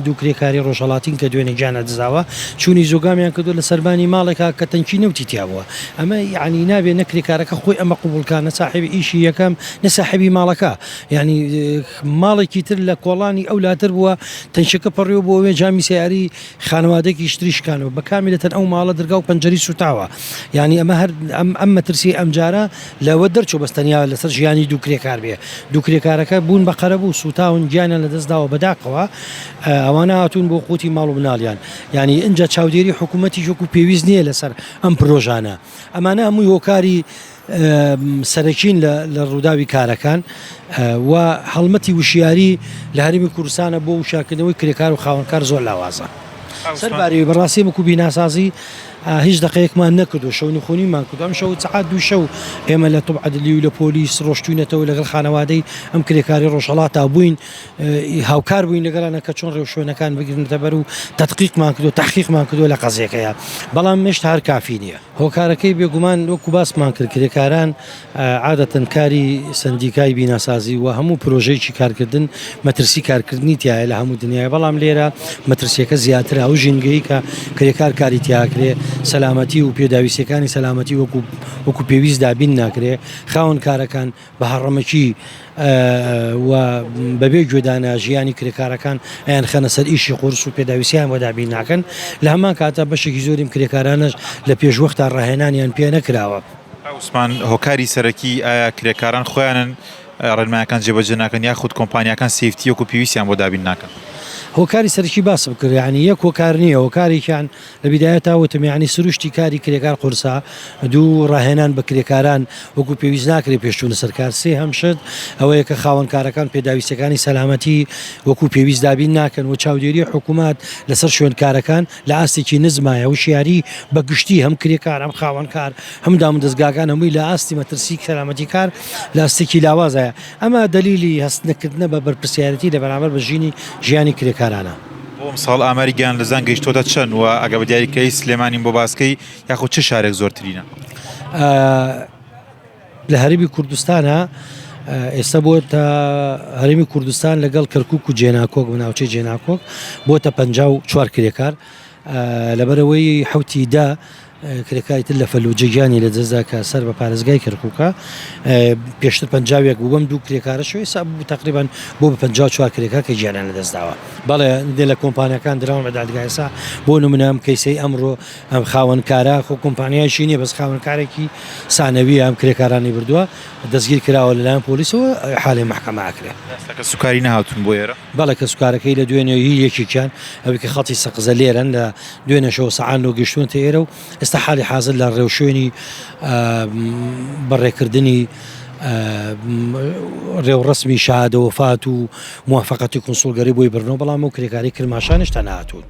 دوو کرێکاری ڕۆژهەڵاتین کە دوێنێ گیانە دزاوە چوونی زۆگامیان کردو لە سەربانی ماڵێکا کە تەنکی نەوتی تیاوە ئەمە یعنی نابێت نەکرێکارەکە خۆی ئەمە قوبولکانە صاحبی ئیشی یەکەم نەساحبی ماڵەکە یعنی ماڵێکی تر لە کۆڵانی ئەولاتر بووە تەنشەکە پەڕێەوە بۆ وێ جامی سیاری خانوادێکی شتریشکانەوە بە کاملەتەن ئەو ماڵە دەرگا و پەنجەری سوتاوە یعنی ئەمە هەر ئەم مەترسی ئەمجارە لەوە دەرچوو بەستەنیا لەسەر ژیانی دوو کرێکار بێ دوو کرێکارەکە بوون بە قەرە بوو سوتاون گیانیان لە دەستداوە بەداقەوە ئەوانە هاتوون بۆ قوتی ماڵ و مناڵیان یعنی اینجا چاودێری حکوومەتی ژۆک و پێویست نییە لەسەر ئەم پرۆژانە ئەمانە هەمووی هۆکاری سەرەکین لە ڕووداوی کارەکان و هەڵمەتی وشیاری لە هەرێمی کوردستانە بۆ وشارکردنەوەی کرێکار و خاوەنکار زۆر لاوازە سەرباری بەڕاستی وەکو بیناسازی هیچ دقەیەکمان نەکردو شەو نخۆنیمان کردو ئەم شەو سەعات دوو شەو ئێمە لە توبعەدلی و لە پۆلیس ڕۆشتوینەتەوە لەگەڵ خانەوادەی ئەم کرێکاری ڕۆژهەڵاتا بووین هاوکار بووین لەگەڵانە کە چۆن ڕێوشوێنەکان بگرنتە بەر و تەدقیقمان کردو تەحقیقمان کردو لە قەزیەکەیە بەڵام مشت هەر کافی نییە هۆکارەکەی بێگومان وەکو باسمان کرد کرێکاران عادەتەن کاری سندیکای بیناسازی و هەموو پرۆژەیەکی کارکردن مەترسی کارکردنی تایە لە هەموو دنیای بەڵام لێرە مەترسیەکە زیاترە ئەو ژینگەی کە کرێکار کاری تیاکرێ سەلامەتی و پێداویستەکانی سەلامەتی وەکو پێویست دابین ناکرێ خاوەن کارەکان بە هەڕەمەکی و بەبێ گوێدانە ژیانی کرێکارەکان ئەیان خەنە سەر ئیشی قورس و پێداویستیان وەدابین ناکەن لە هەمان کاتە بەشێکی زۆریم کرێکارانەش لە پێشوەختا ڕاهێنانیان پێ نەکراوە عوسمان هۆکاری سەرەکی ئایا کرێکاران خۆیانن ڕێنمایەکان جێبەجێ ناکەن یاخود کۆمپانیەکان سیفتی وەکو پێویستیان بۆ دابین ناکەن هۆکاری سەرکی باس بکرد یعنی یەک هۆکار نییە هۆکارێکیان لە بیدایەت وتم یعنی سروشتی کاری کرێکار قورسا دوو ڕاهێنان بە کرێکاران وەکو پێویست ناکرێت پێشچوونە سەرکار سێ هەمشت ئەوەیە کە خاوەنکارەکان پێداویستەکانی سەلامەتی وەکو پێویست دابین ناکەن و چاودێری حکوومەت لەسەر شوێنکارەکان لە ئاستێکی نزمایە و شیاری بە گشتی هەم کرێکار ئەم خاوەنکار هەمدام دەستگاکان هەمووی لە ئاستی مەترسی سەلامەتی کار لە ئاستێکی لاوازایە ئەمە دلیلی هەستنەکردنە بە بەرپرسیارەتی لە بەرامبەر بە ژیانی کرێکارانە بۆ ساڵ ئاماری گیان لە زان گەیشتۆتە چەند و ئەگە بە دیاریکەی سلێمانین بۆ باسکەی یاخود چه شارێک زۆرترینە لە هەرێمی کوردستانە ئێستا بۆتە هەرێمی کوردستان لەگەڵ کەرکووک و جێناکۆک بناوچەی جێناکۆک بۆتە 54 کرێکار لەبەرەوەی حوتی دا کرێکاری تر لە فەلوجەگیانی لە دەستدا کە سەر بە پارێزگای کەرکووکە پێشتر پەنجاوێک بوو بەم دوو کرێکارە شوێ سا بوو تقریبان بۆ بە 54 کرێکار کە گیانیان لە دەستداوە بەڵێ دێ لە کۆمپانیەکان دراون لە دادگایسا بۆ نمونە ئەم کەیسەی ئەمڕۆ ئەم خاوەنکارە خۆ کۆمپانیایشی نییە بەس خاوەنکارێکی سانەوی ئەم کرێکارانی بردووە دەستگیر کراوە لەلایەن پۆلیسەوە حاڵی محکەمە ئاکرێ کە سوکاری نەهاتون بۆ ئێرە بەڵێ کە سوکارەکەی لە دوێنێ یەکێکیان ئەوەی کە خەڵکی سەقزە لێرن لە دوێنێشەوە سەعان و گەشتوونتە ئێرە و ئێستا حالی حاضر لە ڕێوشوێنی بەڕێکردنی ڕێوڕسمی شادە وفات و موافقەتی کنسوڵگەری بۆی بڕنەوە بەڵام و کرێکاری کرماشانش تا نهاتوون.